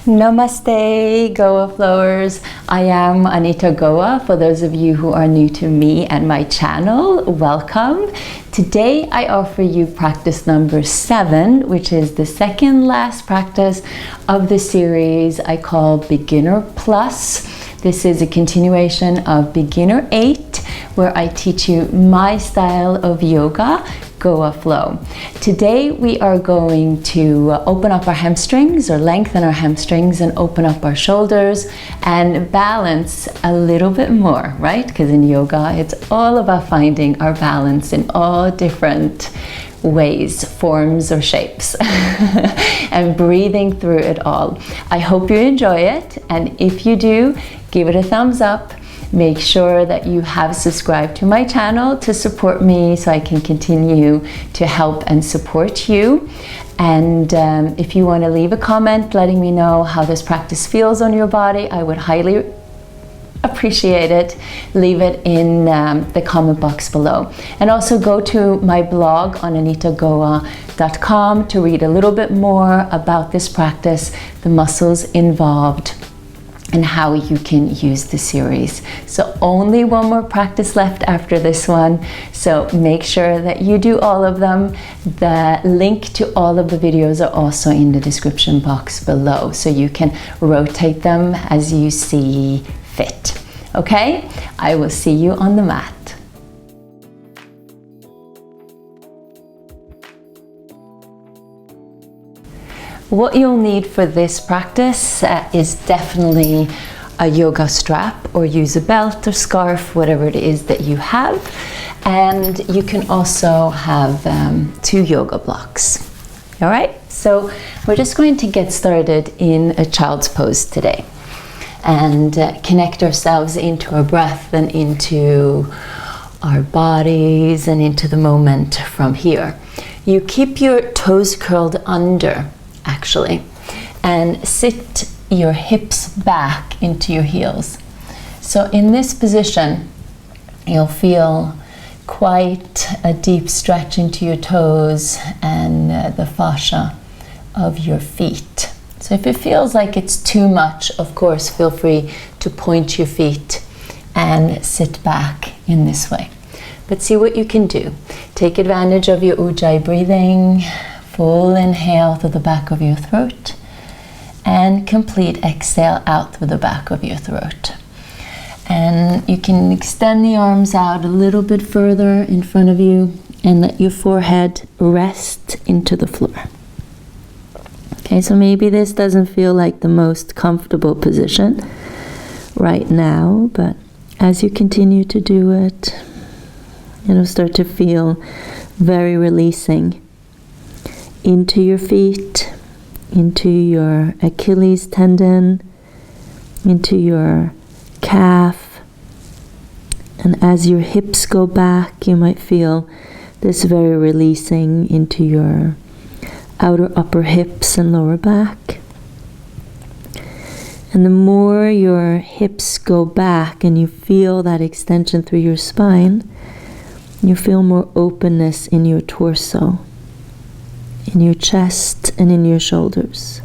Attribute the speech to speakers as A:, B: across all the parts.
A: Namaste, Goa Flowers. I am Anita Goa. For those of you who are new to me and my channel, welcome. Today I offer you practice number 7, which is the second last practice of the series I call Beginner Plus. This is a continuation of Beginner 8, where I teach you my style of yoga, Goa Flow. Today we are going to open up our hamstrings, or lengthen our hamstrings and open up our shoulders and balance a little bit more, right? Because in yoga it's all about finding our balance in all different ways, forms or shapes and breathing through it all. I hope you enjoy it, and if you do, give it a thumbs up. Make sure that you have subscribed to my channel to support me so I can continue to help and support you. And if you want to leave a comment letting me know how this practice feels on your body, I would highly appreciate it. Leave it in the comment box below. And also go to my blog on anitagoa.com to read a little bit more about this practice, the muscles involved, and how you can use the series. So only one more practice left after this one, so make sure that you do all of them. The link to all of the videos are also in the description box below, so you can rotate them as you see fit. Okay, I will see you on the mat. What you'll need for this practice is definitely a yoga strap, or use a belt or scarf, whatever it is that you have. And you can also have 2 yoga blocks. All right, so we're just going to get started in a child's pose today and connect ourselves into our breath and into our bodies and into the moment from here. You keep your toes curled under, actually, and sit your hips back into your heels. So in this position, you'll feel quite a deep stretch into your toes and the fascia of your feet. So if it feels like it's too much, of course, feel free to point your feet and sit back in this way. But see what you can do. Take advantage of your Ujjayi breathing. Full inhale through the back of your throat, and complete exhale out through the back of your throat. And you can extend the arms out a little bit further in front of you and let your forehead rest into the floor. Okay, so maybe this doesn't feel like the most comfortable position right now, but as you continue to do it, it'll start to feel very releasing into your feet, into your Achilles tendon, into your calf. And as your hips go back, you might feel this very releasing into your outer upper hips and lower back. And the more your hips go back and you feel that extension through your spine, you feel more openness in your torso, in your chest and in your shoulders.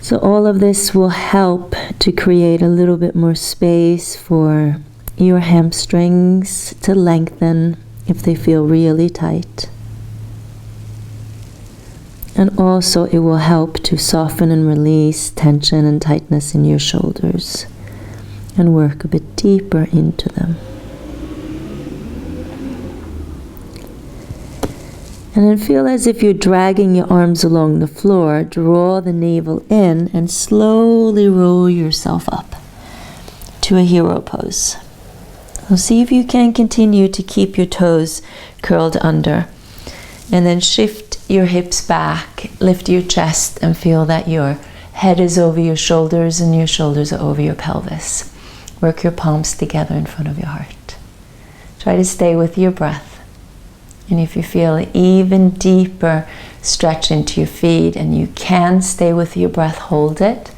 A: So all of this will help to create a little bit more space for your hamstrings to lengthen if they feel really tight. And also it will help to soften and release tension and tightness in your shoulders and work a bit deeper into them. And then feel as if you're dragging your arms along the floor. Draw the navel in and slowly roll yourself up to a hero pose. So see if you can continue to keep your toes curled under. And then shift your hips back, lift your chest, and feel that your head is over your shoulders and your shoulders are over your pelvis. Work your palms together in front of your heart. Try to stay with your breath. And if you feel even deeper stretch into your feet and you can stay with your breath, hold it.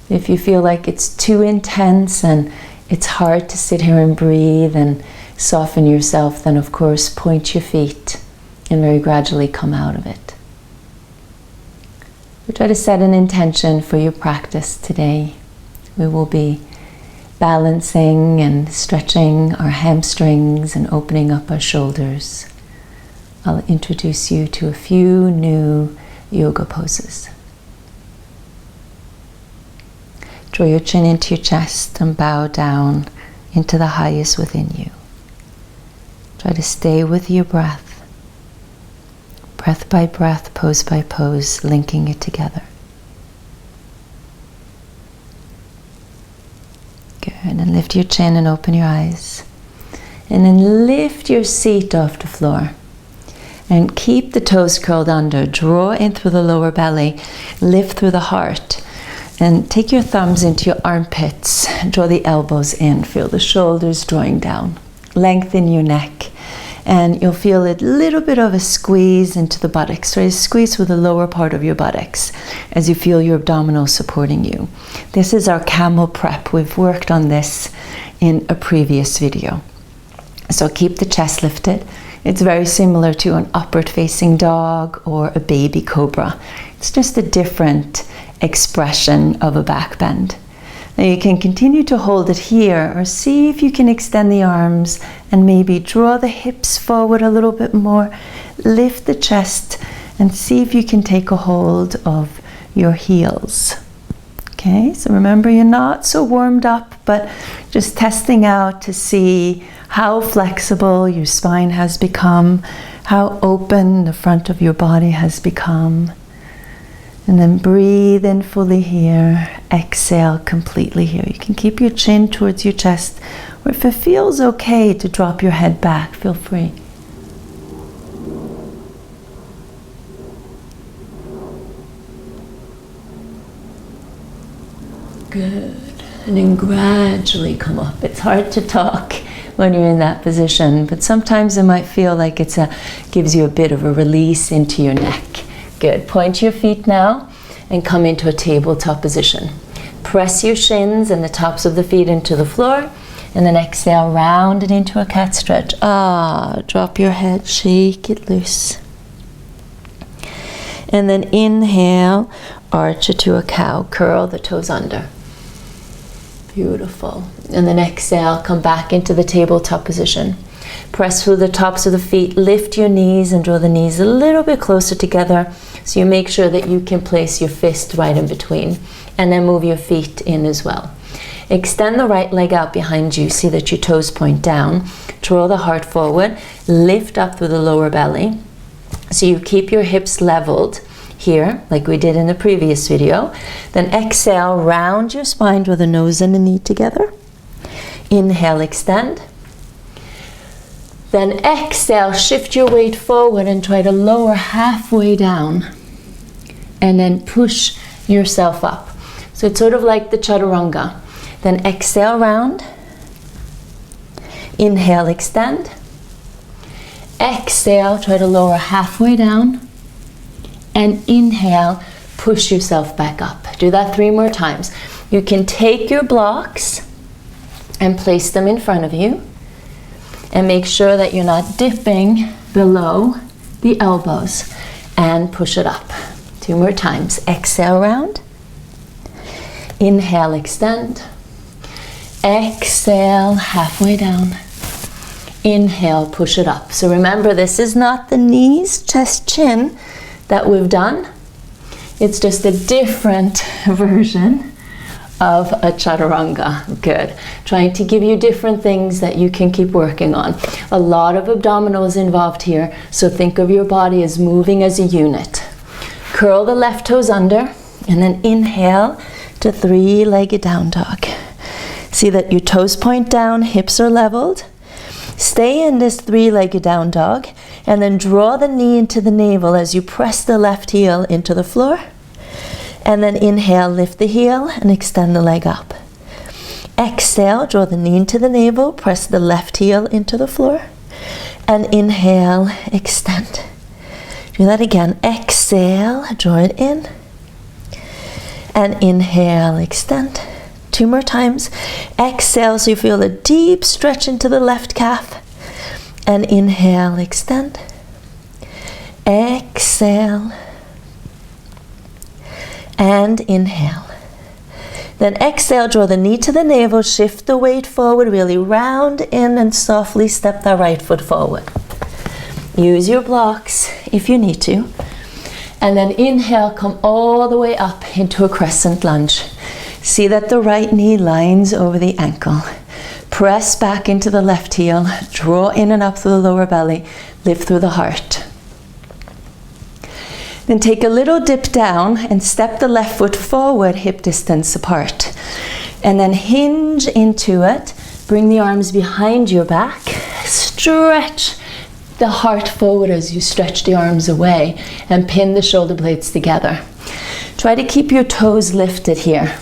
A: If you feel like it's too intense and it's hard to sit here and breathe and soften yourself, then of course point your feet and very gradually come out of it. We try to set an intention for your practice today. We will be balancing and stretching our hamstrings and opening up our shoulders. I'll introduce you to a few new yoga poses. Draw your chin into your chest and bow down into the highest within you. Try to stay with your breath, breath by breath, pose by pose, linking it together. Good, and lift your chin and open your eyes. And then lift your seat off the floor. And keep the toes curled under. Draw in through the lower belly. Lift through the heart. And take your thumbs into your armpits. Draw the elbows in. Feel the shoulders drawing down. Lengthen your neck. And you'll feel a little bit of a squeeze into the buttocks. Try to squeeze through the lower part of your buttocks as you feel your abdominals supporting you. This is our camel prep. We've worked on this in a previous video. So keep the chest lifted. It's very similar to an upward facing dog or a baby cobra. It's just a different expression of a back bend. Now you can continue to hold it here or see if you can extend the arms and maybe draw the hips forward a little bit more. Lift the chest and see if you can take a hold of your heels. Okay, so remember you're not so warmed up, but just testing out to see how flexible your spine has become, how open the front of your body has become. And then breathe in fully here, exhale completely here. You can keep your chin towards your chest, or if it feels okay to drop your head back, feel free. Good. And then gradually come up. It's hard to talk when you're in that position, but sometimes it might feel like gives you a bit of a release into your neck. Good. Point your feet now and come into a tabletop position. Press your shins and the tops of the feet into the floor, and then exhale, round it into a cat stretch. Drop your head, shake it loose. And then inhale, arch it to a cow, curl the toes under. Beautiful. And then exhale, come back into the tabletop position. Press through the tops of the feet, lift your knees and draw the knees a little bit closer together so you make sure that you can place your fist right in between, and then move your feet in as well. Extend the right leg out behind you, see that your toes point down, draw the heart forward, lift up through the lower belly so you keep your hips leveled here, like we did in the previous video. Then exhale, round your spine, draw the nose and the knee together. Inhale, extend. Then exhale, shift your weight forward and try to lower halfway down. And then push yourself up. So it's sort of like the chaturanga. Then exhale, round. Inhale, extend. Exhale, try to lower halfway down. And inhale, push yourself back up. Do that 3 more times. You can take your blocks and place them in front of you. And make sure that you're not dipping below the elbows. And push it up. 2 more times. Exhale, round. Inhale, extend. Exhale, halfway down. Inhale, push it up. So remember, this is not the knees, chest, chin that we've done. It's just a different version of a chaturanga. Good. Trying to give you different things that you can keep working on. A lot of abdominals involved here, so think of your body as moving as a unit. Curl the left toes under, and then inhale to 3-legged down dog. See that your toes point down, hips are leveled. Stay in this 3-legged down dog, and then draw the knee into the navel as you press the left heel into the floor. And then inhale, lift the heel and extend the leg up. Exhale, draw the knee into the navel, press the left heel into the floor. And inhale, extend. Do that again. Exhale, draw it in. And inhale, extend. 2 more times. Exhale so you feel a deep stretch into the left calf. And inhale, extend. Exhale.
B: and inhale. Then exhale, draw the knee to the navel, shift the weight forward, really round in and softly step that right foot forward. Use your blocks if you need to. And then inhale, come all the way up into a crescent lunge. See that the right knee lines over the ankle. Press back into the left heel, draw in and up through the lower belly, lift through the heart. Then take a little dip down and step the left foot forward, hip distance apart. And then hinge into it. Bring the arms behind your back. Stretch the heart forward as you stretch the arms away and pin the shoulder blades together. Try to keep your toes lifted here.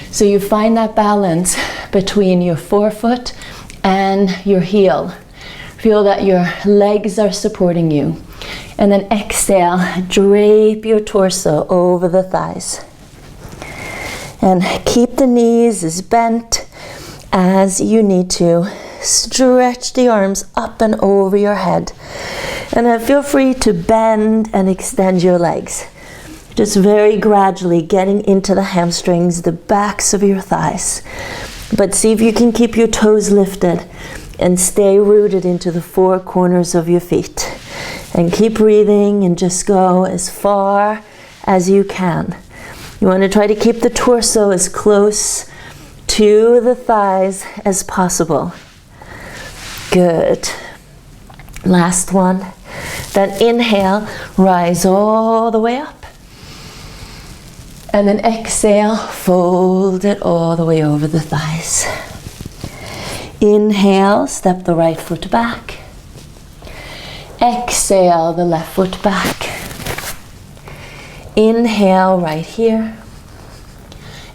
B: So you find that balance between your forefoot and your heel. Feel that your legs are supporting you. And then exhale, drape your torso over the thighs. And keep the knees as bent as you need to. Stretch the arms up and over your head. And then feel free to bend and extend your legs. Just very gradually getting into the hamstrings, the backs of your thighs. But see if you can keep your toes lifted and stay rooted into the four corners of your feet. And keep breathing and just go as far as you can. You want to try to keep the torso as close to the thighs as possible. Good. Last one. Then inhale, rise all the way up. And then exhale, fold it all the way over the thighs. Inhale, step the right foot back. Exhale, the left foot back. Inhale, right here.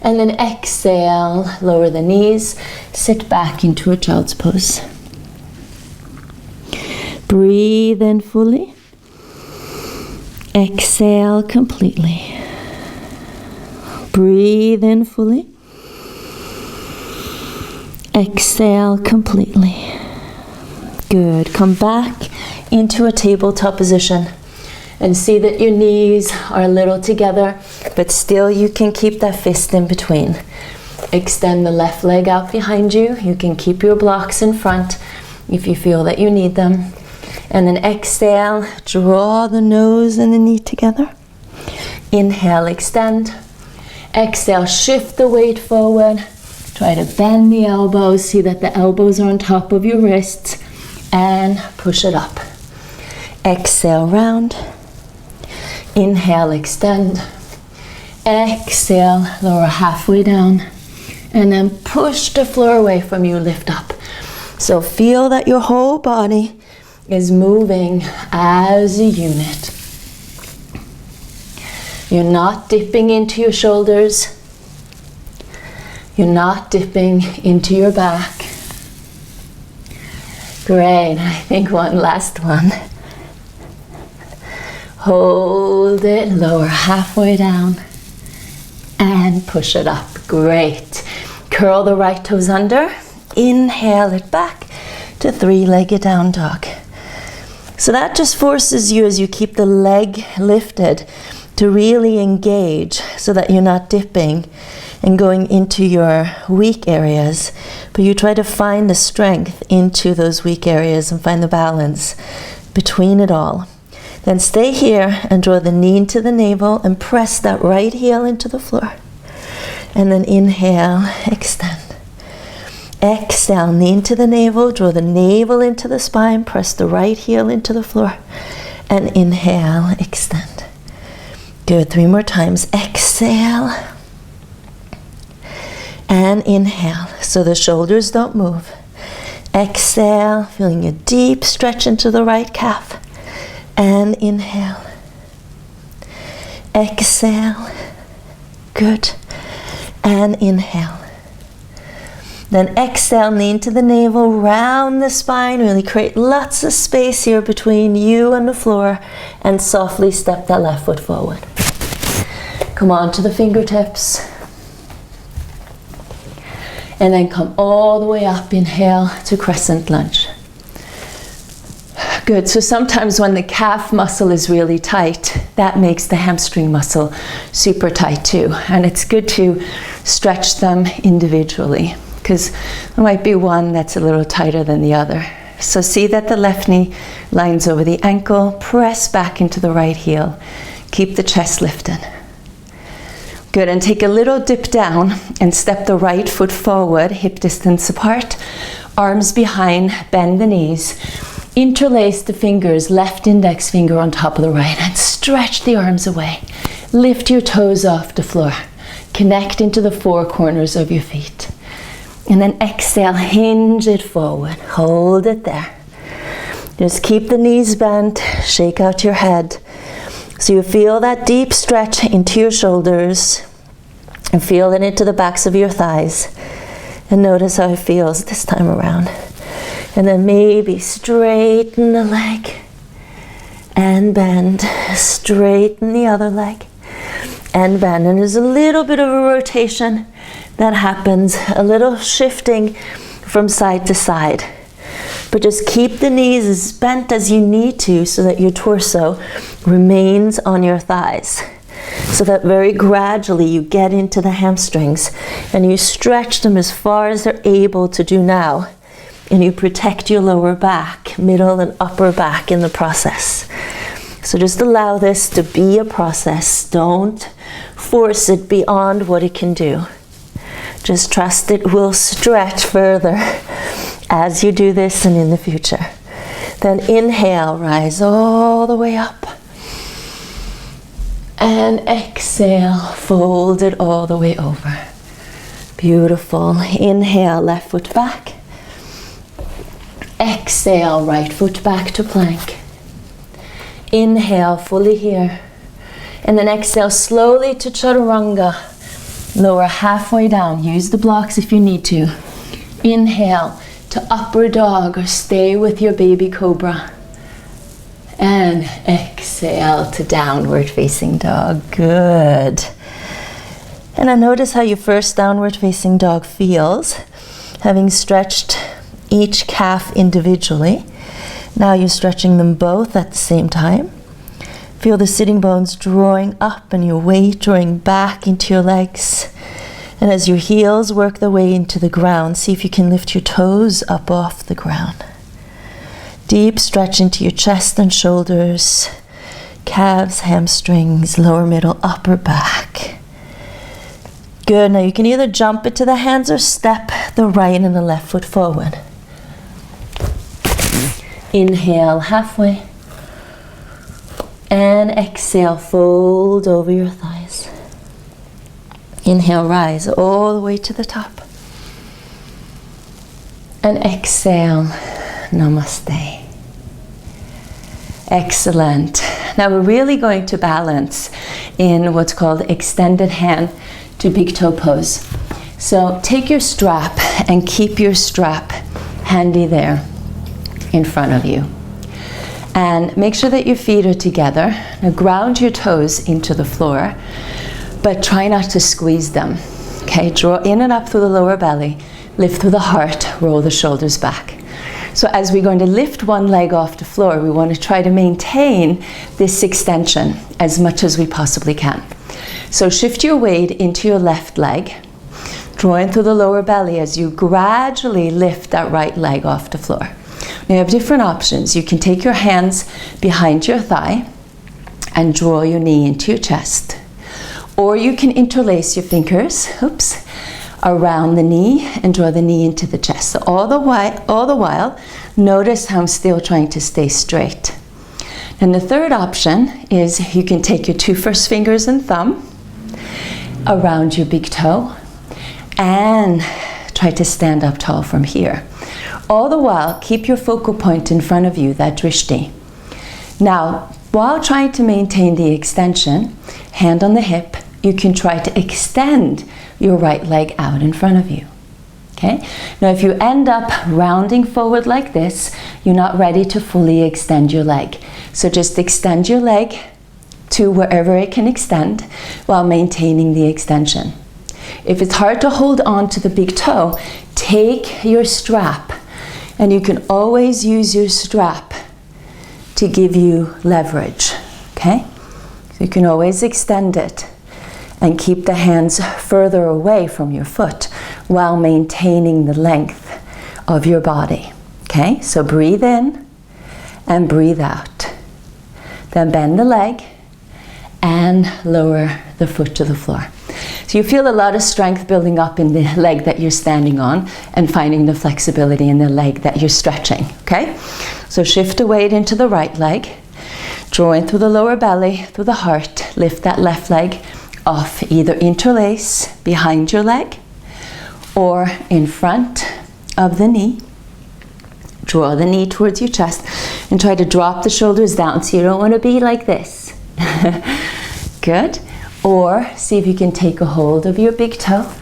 B: And then exhale, lower the knees, sit back into a child's pose. Breathe in fully. Exhale completely. Breathe in fully. Exhale completely. Good. Come back into a tabletop position and see that your knees are a little together, but still you can keep that fist in between. Extend the left leg out behind you. You can keep your blocks in front if you feel that you need them. And then exhale, draw the nose and the knee together. Inhale, extend. Exhale, shift the weight forward. Try to bend the elbows. See that the elbows are on top of your wrists. And push it up. Exhale, round. Inhale, extend. Exhale, lower halfway down. And then push the floor away from you, lift up. So feel that your whole body is moving as a unit. You're not dipping into your shoulders. You're not dipping into your back. Great, I think one last one. Hold it, lower halfway down, and push it up. Great. Curl the right toes under. Inhale it back to three-legged down dog. So that just forces you, as you keep the leg lifted, to really engage so that you're not dipping and going into your weak areas, but you try to find the strength into those weak areas and find the balance between it all. Then stay here and draw the knee into the navel and press that right heel into the floor. And then inhale, extend. Exhale, knee into the navel, draw the navel into the spine, press the right heel into the floor, and inhale, extend. Good, 3 more times. Exhale. And inhale, so the shoulders don't move. Exhale, feeling a deep stretch into the right calf. And inhale. Exhale. Good. And inhale. Then exhale, knee into the navel, round the spine, really create lots of space here between you and the floor, and softly step that left foot forward. Come on to the fingertips. And then come all the way up, inhale to crescent lunge. Good. So sometimes when the calf muscle is really tight, that makes the hamstring muscle super tight too. And it's good to stretch them individually because there might be one that's a little tighter than the other. So see that the left knee lines over the ankle, press back into the right heel. Keep the chest lifted. Good, and take a little dip down and step the right foot forward, hip distance apart, arms behind, bend the knees. Interlace the fingers, left index finger on top of the right, and stretch the arms away. Lift your toes off the floor. Connect into the four corners of your feet. And then exhale, hinge it forward. Hold it there. Just keep the knees bent, shake out your head. So you feel that deep stretch into your shoulders and feel it into the backs of your thighs. And notice how it feels this time around. And then maybe straighten the leg and bend. Straighten the other leg and bend. And there's a little bit of a rotation that happens, a little shifting from side to side. But just keep the knees as bent as you need to so that your torso remains on your thighs. So that very gradually you get into the hamstrings and you stretch them as far as they're able to do now. And you protect your lower back, middle and upper back in the process. So just allow this to be a process. Don't force it beyond what it can do. Just trust it will stretch further as you do this and in the future. Then inhale, rise all the way up. And exhale, fold it all the way over. Beautiful. Inhale, left foot back. Exhale, right foot back to plank. Inhale, fully here. And then exhale slowly to chaturanga. Lower halfway down. Use the blocks if you need to. Inhale to upward dog or stay with your baby cobra. And exhale to downward facing dog. Good. And then notice how your first downward facing dog feels, having stretched each calf individually. Now you're stretching them both at the same time. Feel the sitting bones drawing up and your weight drawing back into your legs. And as your heels work their way into the ground, see if you can lift your toes up off the ground. Deep stretch into your chest and shoulders, calves, hamstrings, lower middle, upper back. Good. Now you can either jump into the hands or step the right and the left foot forward. Inhale halfway. And exhale, fold over your thighs. Inhale, rise all the way to the top. And exhale, namaste. Excellent. Now we're really going to balance in what's called extended hand to big toe pose. So take your strap and keep your strap handy there in front of you. And make sure that your feet are together. Now ground your toes into the floor, but try not to squeeze them. Okay, draw in and up through the lower belly, lift through the heart, roll the shoulders back. So as we're going to lift one leg off the floor, we want to try to maintain this extension as much as we possibly can. So shift your weight into your left leg, draw in through the lower belly as you gradually lift that right leg off the floor. Now you have different options. You can take your hands behind your thigh and draw your knee into your chest. Or you can interlace your fingers, around the knee and draw the knee into the chest. So all the while, notice how I'm still trying to stay straight. And the third option is you can take your two first fingers and thumb around your big toe and try to stand up tall from here. All the while, keep your focal point in front of you, that drishti. Now, while trying to maintain the extension, hand on the hip, you can try to extend your right leg out in front of you. Okay? Now, if you end up rounding forward like this, you're not ready to fully extend your leg. So just extend your leg to wherever it can extend while maintaining the extension. If it's hard to hold on to the big toe, take your strap, and you can always use your strap to give you leverage, okay? So you can always extend it and keep the hands further away from your foot while maintaining the length of your body, okay? So breathe in and breathe out. Then bend the leg and lower the foot to the floor. So you feel a lot of strength building up in the leg that you're standing on and finding the flexibility in the leg that you're stretching, okay? So shift the weight into the right leg, draw in through the lower belly, through the heart, lift that left leg off, either interlace behind your leg or in front of the knee. Draw the knee towards your chest and try to drop the shoulders down, so you don't want to be like this. Good. Or see if you can take a hold of your big toe.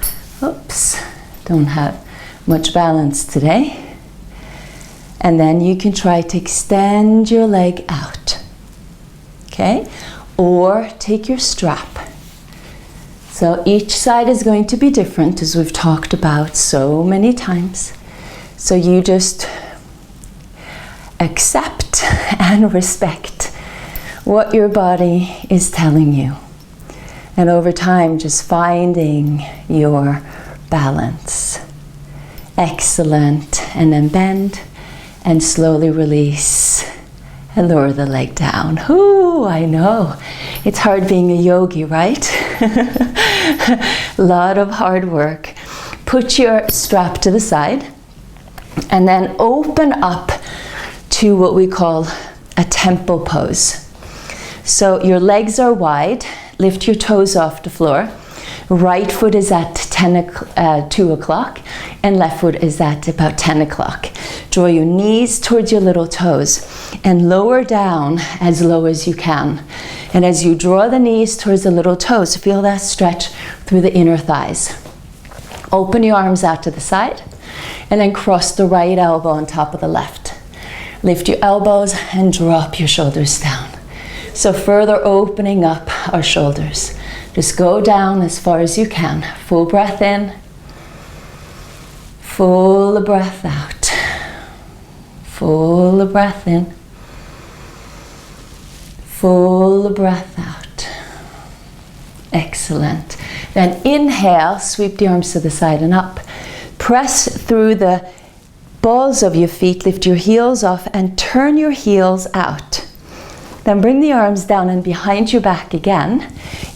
B: Oops, don't have much balance today. And then you can try to extend your leg out. Okay? Or take your strap. So each side is going to be different, as we've talked about so many times. So you just accept and respect what your body is telling you. And over time, just finding your balance. Excellent. And then bend and slowly release and lower the leg down. Ooh, I know. It's hard being a yogi, right? A lot of hard work. Put your strap to the side and then open up to what we call a temple pose. So your legs are wide. Lift your toes off the floor. Right foot is at 2 o'clock and left foot is at about 10 o'clock. Draw your knees towards your little toes and lower down as low as you can. And as you draw the knees towards the little toes, feel that stretch through the inner thighs. Open your arms out to the side and then cross the right elbow on top of the left. Lift your elbows and drop your shoulders down. So further opening up our shoulders. Just go down as far as you can. Full breath in. Full breath out. Full breath in. Full breath out. Excellent. Then inhale, sweep the arms to the side and up. Press through the balls of your feet, lift your heels off and turn your heels out. Then bring the arms down and behind your back again.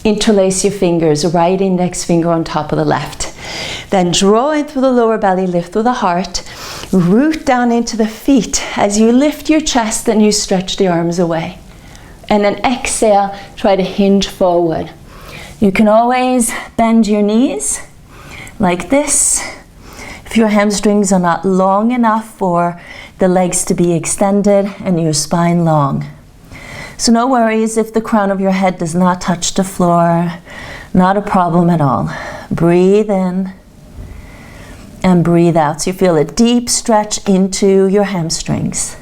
B: Interlace your fingers, right index finger on top of the left. Then draw in through the lower belly, lift through the heart. Root down into the feet as you lift your chest and you stretch the arms away. And then exhale, try to hinge forward. You can always bend your knees like this. If your hamstrings are not long enough for the legs to be extended and your spine long. So no worries if the crown of your head does not touch the floor. Not a problem at all. Breathe in and breathe out. So you feel a deep stretch into your hamstrings.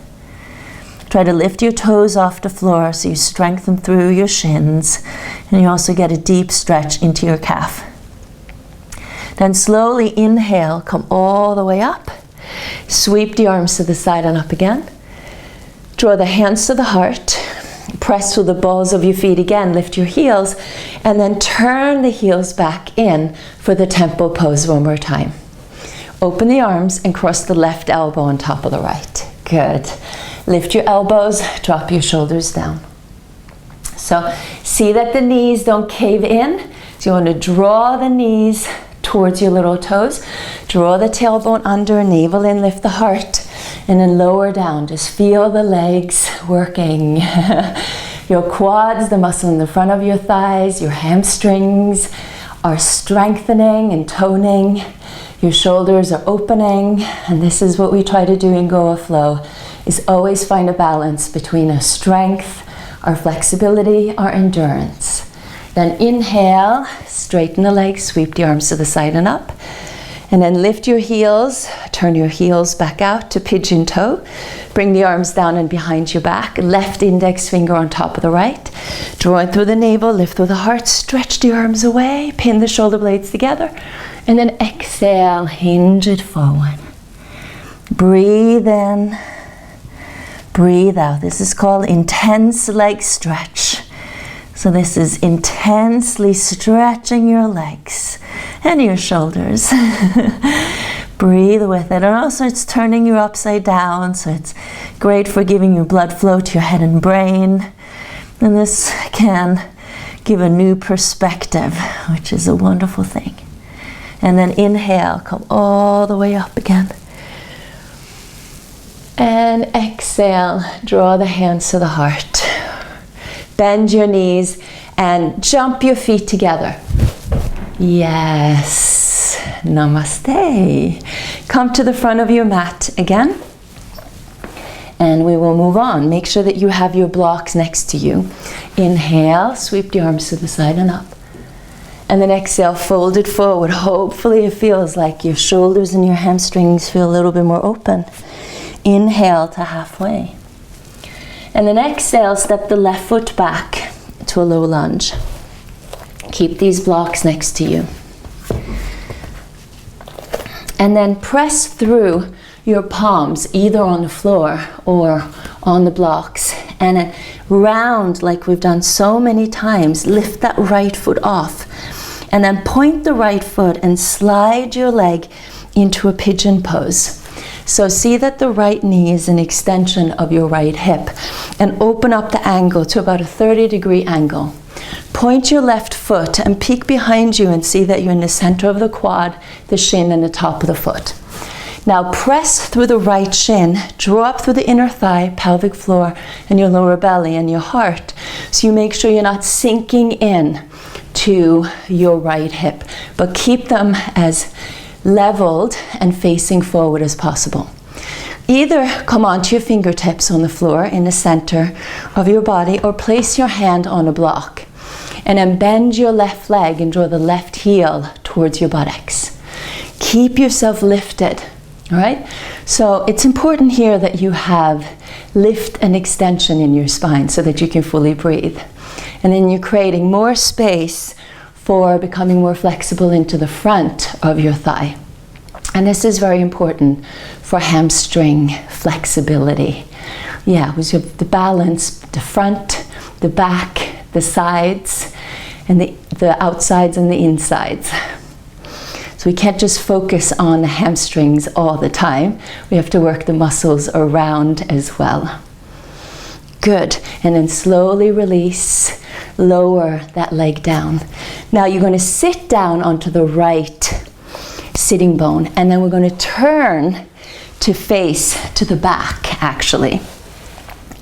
B: Try to lift your toes off the floor so you strengthen through your shins. And you also get a deep stretch into your calf. Then slowly inhale, come all the way up. Sweep the arms to the side and up again. Draw the hands to the heart. Press through the balls of your feet again, lift your heels, and then turn the heels back in for the temple pose one more time. Open the arms and cross the left elbow on top of the right. Good. Lift your elbows, drop your shoulders down. So see that the knees don't cave in. So you want to draw the knees towards your little toes. Draw the tailbone under, navel in, lift the heart. And then lower down, just feel the legs working. Your quads, the muscle in the front of your thighs, your hamstrings are strengthening and toning. Your shoulders are opening. And this is what we try to do in Goa Flow, is always find a balance between our strength, our flexibility, our endurance. Then inhale, straighten the legs, sweep the arms to the side and up. And then lift your heels, turn your heels back out to pigeon toe. Bring the arms down and behind your back. Left index finger on top of the right. Draw in through the navel, lift through the heart, stretch the arms away, pin the shoulder blades together. And then exhale, hinge it forward. Breathe in. Breathe out. This is called intense leg stretch. So this is intensely stretching your legs and your shoulders. Breathe with it. And also it's turning you upside down, so it's great for giving your blood flow to your head and brain. And this can give a new perspective, which is a wonderful thing. And then inhale, come all the way up again. And exhale, draw the hands to the heart. Bend your knees and jump your feet together. Yes, namaste. Come to the front of your mat again. And we will move on. Make sure that you have your blocks next to you. Inhale, sweep the arms to the side and up. And then exhale, fold it forward. Hopefully it feels like your shoulders and your hamstrings feel a little bit more open. Inhale to halfway. And then exhale, step the left foot back to a low lunge. Keep these blocks next to you. And then press through your palms, either on the floor or on the blocks. And then round, like we've done so many times, lift that right foot off. And then point the right foot and slide your leg into a pigeon pose. So see that the right knee is an extension of your right hip, and open up the angle to about a 30-degree angle. Point your left foot and peek behind you and see that you're in the center of the quad, the shin, and the top of the foot. Now press through the right shin, draw up through the inner thigh, pelvic floor, and your lower belly and your heart. So you make sure you're not sinking in to your right hip, but keep them as leveled and facing forward as possible. Either come onto your fingertips on the floor in the center of your body, or place your hand on a block. And then bend your left leg and draw the left heel towards your buttocks. Keep yourself lifted, all right? So it's important here that you have lift and extension in your spine so that you can fully breathe. And then you're creating more space for becoming more flexible into the front of your thigh. And this is very important for hamstring flexibility. Yeah, we have the balance, the front, the back, the sides, and the outsides and the insides. So we can't just focus on the hamstrings all the time. We have to work the muscles around as well. Good. And then slowly release, lower that leg down. Now you're going to sit down onto the right sitting bone, and then we're going to turn to face to the back, actually,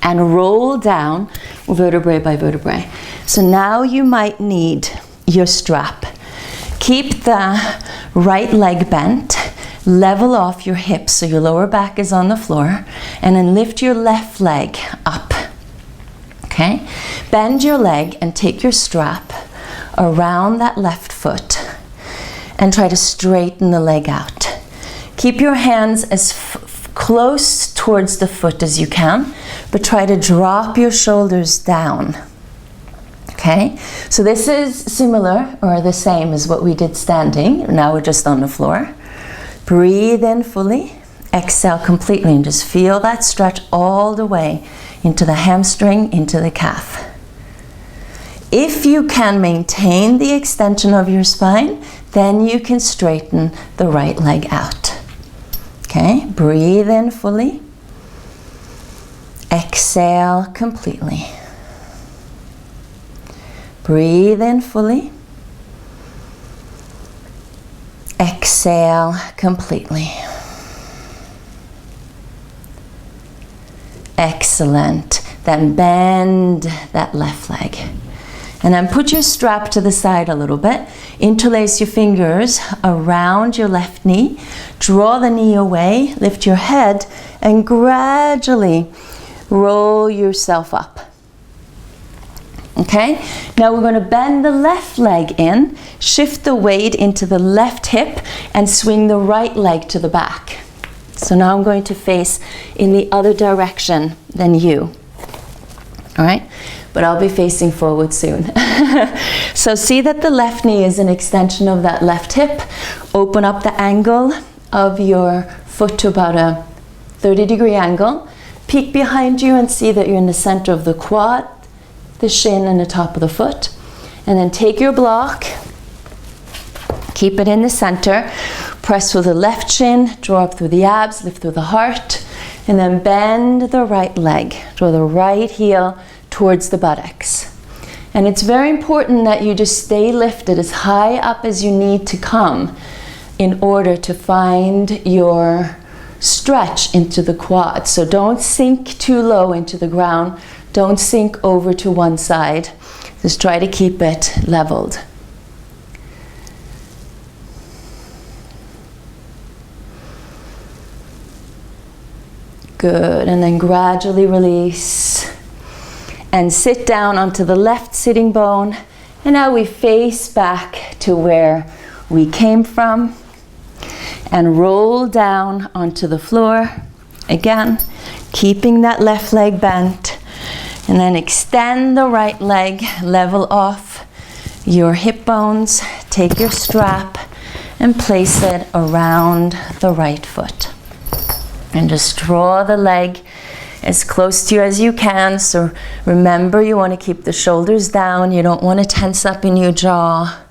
B: and roll down vertebrae by vertebrae. So now you might need your strap. Keep the right leg bent, level off your hips so your lower back is on the floor, and then lift your left leg up. Okay? Bend your leg and take your strap around that left foot and try to straighten the leg out. Keep your hands as close towards the foot as you can, but try to drop your shoulders down. Okay, so this is similar or the same as what we did standing. Now we're just on the floor. Breathe in fully, exhale completely, and just feel that stretch all the way into the hamstring, into the calf. If you can maintain the extension of your spine, then you can straighten the right leg out. Okay, breathe in fully, exhale completely. Breathe in fully, exhale completely. Excellent. Then bend that left leg. And then put your strap to the side a little bit. Interlace your fingers around your left knee. Draw the knee away, lift your head, and gradually roll yourself up. Okay, now we're going to bend the left leg in, shift the weight into the left hip, and swing the right leg to the back. So now I'm going to face in the other direction than you. All right, but I'll be facing forward soon. So see that the left knee is an extension of that left hip. Open up the angle of your foot to about a 30-degree angle. Peek behind you and see that you're in the center of the quad, the shin and the top of the foot. And then take your block, keep it in the center, press through the left shin, draw up through the abs, lift through the heart, and then bend the right leg. Draw the right heel towards the buttocks. And it's very important that you just stay lifted as high up as you need to come in order to find your stretch into the quads. So don't sink too low into the ground. Don't sink over to one side. Just try to keep it leveled. Good, and then gradually release. And sit down onto the left sitting bone. And now we face back to where we came from. And roll down onto the floor. Again, keeping that left leg bent. And then extend the right leg, level off your hip bones. Take your strap and place it around the right foot. And just draw the leg as close to you as you can. So remember, you want to keep the shoulders down. You don't want to tense up in your jaw.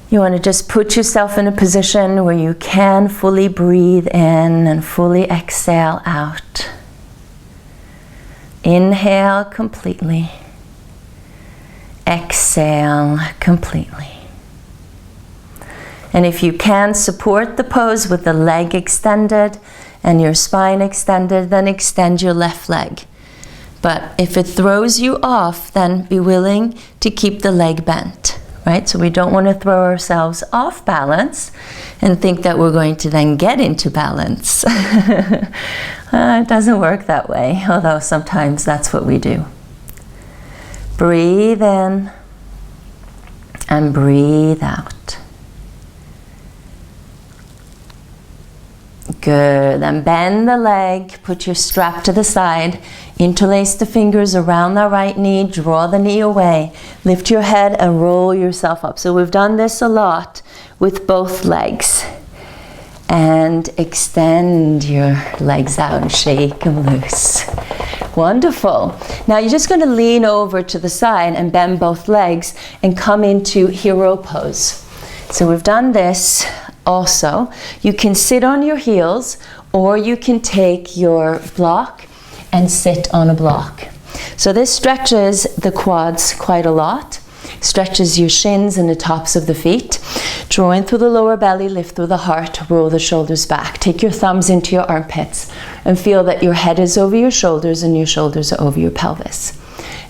B: You want to just put yourself in a position where you can fully breathe in and fully exhale out. Inhale completely. Exhale completely. And if you can support the pose with the leg extended and your spine extended, then extend your left leg. But if it throws you off, then be willing to keep the leg bent, right? So we don't want to throw ourselves off balance and think that we're going to then get into balance. It doesn't work that way, although sometimes that's what we do. Breathe in and breathe out. Good, then bend the leg, put your strap to the side, interlace the fingers around the right knee, draw the knee away, lift your head and roll yourself up. So we've done this a lot with both legs. And extend your legs out and shake them loose. Wonderful. Now you're just going to lean over to the side and bend both legs and come into hero pose. So we've done this also. You can sit on your heels or you can take your block and sit on a block. So this stretches the quads quite a lot. Stretches your shins and the tops of the feet. Draw in through the lower belly, lift through the heart, roll the shoulders back. Take your thumbs into your armpits and feel that your head is over your shoulders and your shoulders are over your pelvis.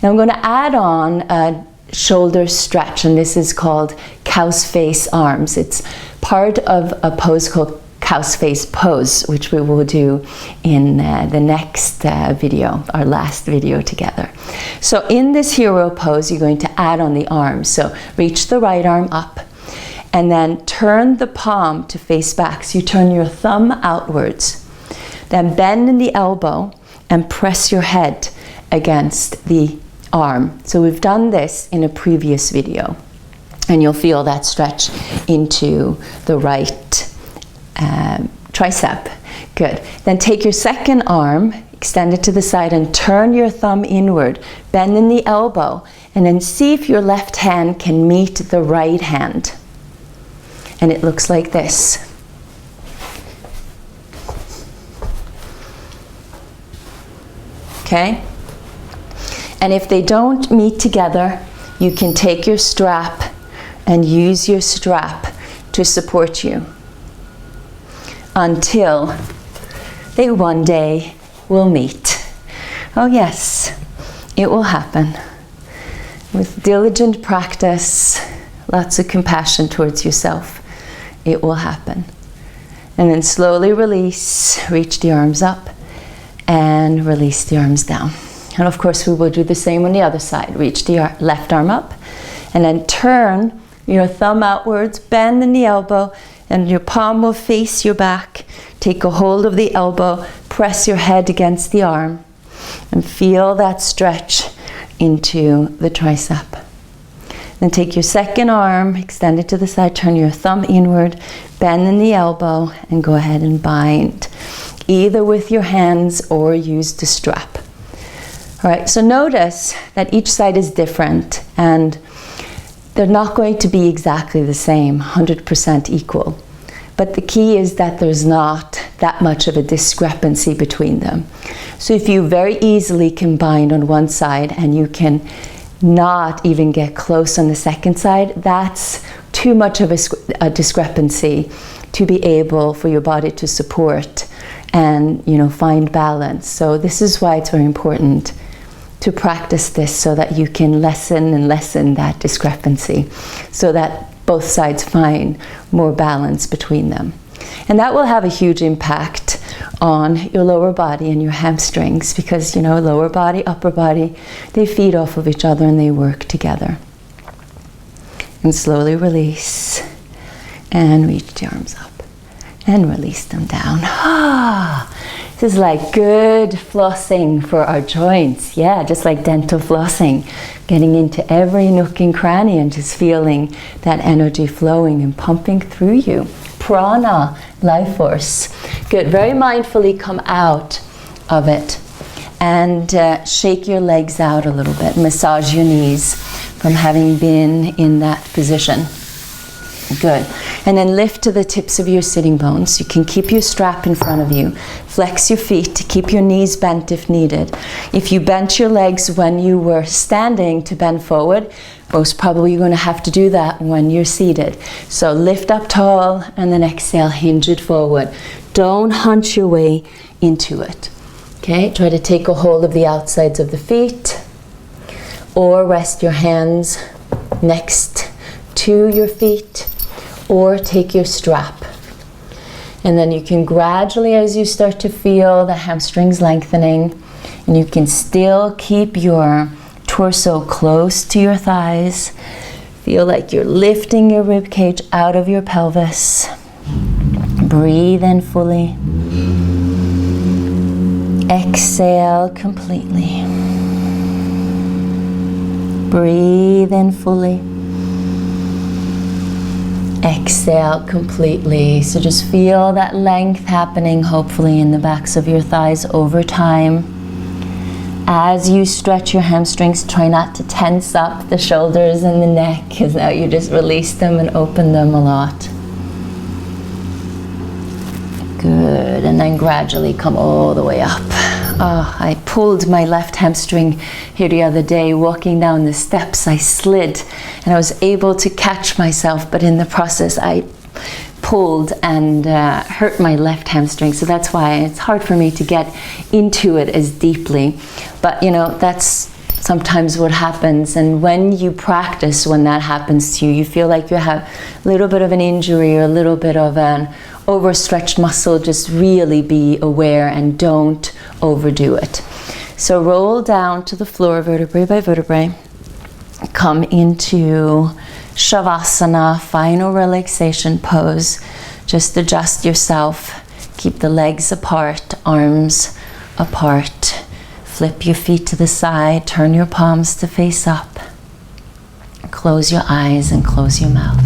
B: Now I'm going to add on a shoulder stretch, and this is called cow's face arms. It's part of a pose called cow's face pose, which we will do in the next video, our last video together. So in this hero pose, you're going to add on the arms. So reach the right arm up and then turn the palm to face back. So you turn your thumb outwards, then bend in the elbow and press your head against the arm. So we've done this in a previous video, and you'll feel that stretch into the right tricep. Good. Then take your second arm, extend it to the side and turn your thumb inward. Bend in the elbow and then see if your left hand can meet the right hand. And it looks like this. Okay? And if they don't meet together, you can take your strap and use your strap to support you until they one day will meet. Oh yes, it will happen. With diligent practice, lots of compassion towards yourself, it will happen. And then slowly release, reach the arms up and release the arms down. And of course we will do the same on the other side. Reach the left arm up and then turn your thumb outwards, bend in the elbow, and your palm will face your back. Take a hold of the elbow, press your head against the arm, and feel that stretch into the tricep. Then take your second arm, extend it to the side, turn your thumb inward, bend in the elbow, and go ahead and bind either with your hands or use the strap. All right, so notice that each side is different and they're not going to be exactly the same, 100% equal. But the key is that there's not that much of a discrepancy between them. So if you very easily combine on one side and you can not even get close on the second side, that's too much of a discrepancy to be able for your body to support and, you know, find balance. So this is why it's very important to practice this so that you can lessen and lessen that discrepancy so that both sides find more balance between them. And that will have a huge impact on your lower body and your hamstrings because, you know, lower body, upper body, they feed off of each other and they work together. And slowly release and reach the arms up and release them down. This is like good flossing for our joints. Yeah, just like dental flossing, getting into every nook and cranny and just feeling that energy flowing and pumping through you. Prana, life force. Good, very mindfully come out of it and shake your legs out a little bit. Massage your knees from having been in that position. Good. And then lift to the tips of your sitting bones. You can keep your strap in front of you. Flex your feet to keep your knees bent if needed. If you bent your legs when you were standing to bend forward, most probably you're going to have to do that when you're seated. So lift up tall and then exhale, hinge it forward. Don't hunch your way into it. Okay, try to take a hold of the outsides of the feet or rest your hands next to your feet or take your strap. And then you can gradually, as you start to feel the hamstrings lengthening, and you can still keep your torso close to your thighs. Feel like you're lifting your rib cage out of your pelvis. Breathe in fully. Exhale completely. Breathe in fully. Exhale completely. So just feel that length happening, hopefully, in the backs of your thighs over time. As you stretch your hamstrings, try not to tense up the shoulders and the neck, because now you just release them and open them a lot. Good, and then gradually come all the way up. Oh, I pulled my left hamstring here the other day. Walking down the steps, I slid and I was able to catch myself, but in the process I pulled and hurt my left hamstring. So that's why it's hard for me to get into it as deeply. But you know, that's sometimes what happens. And when you practice, when that happens to you, you feel like you have a little bit of an injury or a little bit of an overstretched muscle. Just really be aware and don't overdo it. So roll down to the floor, vertebrae by vertebrae. Come into Shavasana, final relaxation pose. Just adjust yourself. Keep the legs apart, arms apart. Flip your feet to the side, turn your palms to face up. Close your eyes and close your mouth.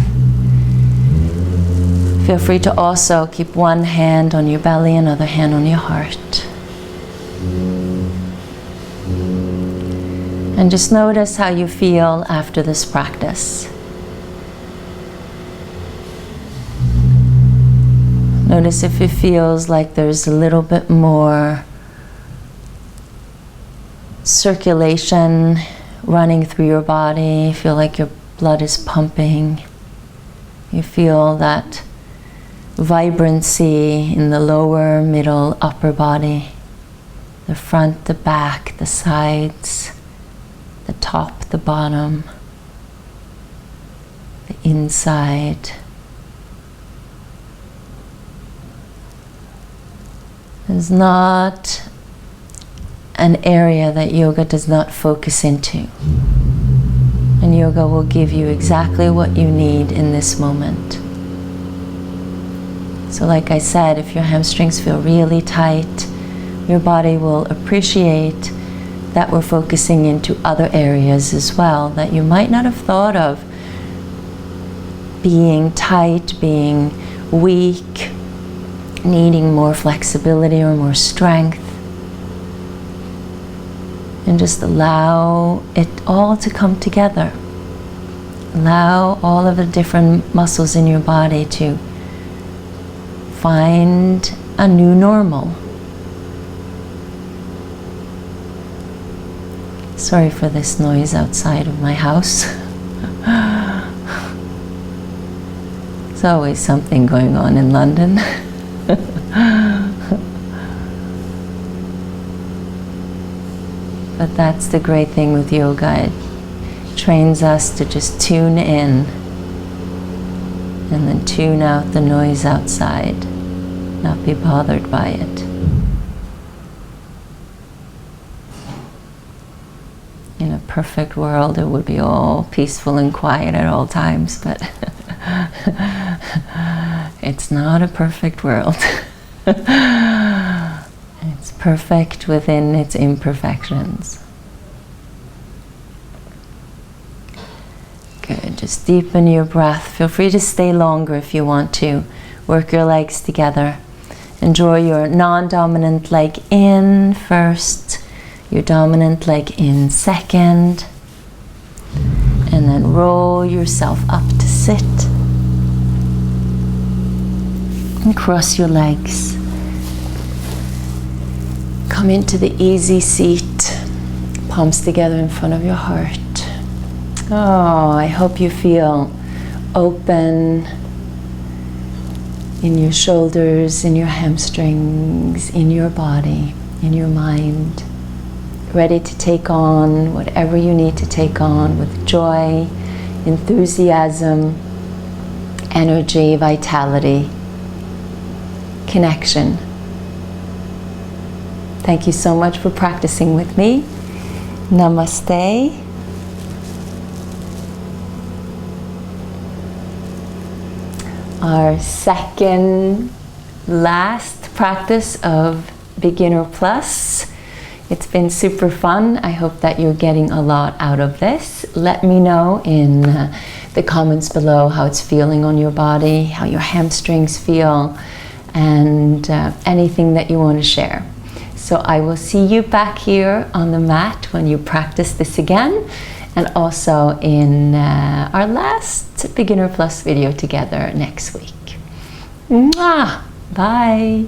B: Feel free to also keep one hand on your belly, another hand on your heart. And just notice how you feel after this practice. Notice if it feels like there's a little bit more circulation running through your body. Feel like your blood is pumping. You feel that vibrancy in the lower, middle, upper body, the front, the back, the sides, the top, the bottom, the inside. There's not an area that yoga does not focus into. And yoga will give you exactly what you need in this moment. So like I said, if your hamstrings feel really tight, your body will appreciate that we're focusing into other areas as well that you might not have thought of being tight, being weak,
A: needing more flexibility or more strength. And just allow it all to come together. Allow all of the different muscles in your body to find a new normal. Sorry for this noise outside of my house. There's always something going on in London. But that's the great thing with yoga. It trains us to just tune in and then tune out the noise outside, not be bothered by it. In a perfect world, it would be all peaceful and quiet at all times, but it's not a perfect world. It's perfect within its imperfections. Good, just deepen your breath. Feel free to stay longer if you want to. Work your legs together. Enjoy your non-dominant leg in first, your dominant leg in second, and then roll yourself up to sit. And cross your legs. Come into the easy seat, palms together in front of your heart. Oh, I hope you feel open in your shoulders, in your hamstrings, in your body, in your mind. Ready to take on whatever you need to take on with joy, enthusiasm, energy, vitality, connection. Thank you so much for practicing with me. Namaste. Our second last practice of Beginner Plus. It's been super fun. I hope that you're getting a lot out of this. Let me know in the comments below how it's feeling on your body, how your hamstrings feel, and anything that you want to share. So I will see you back here on the mat when you practice this again, and also in our last Beginner Plus video together next week. Mwah! Bye!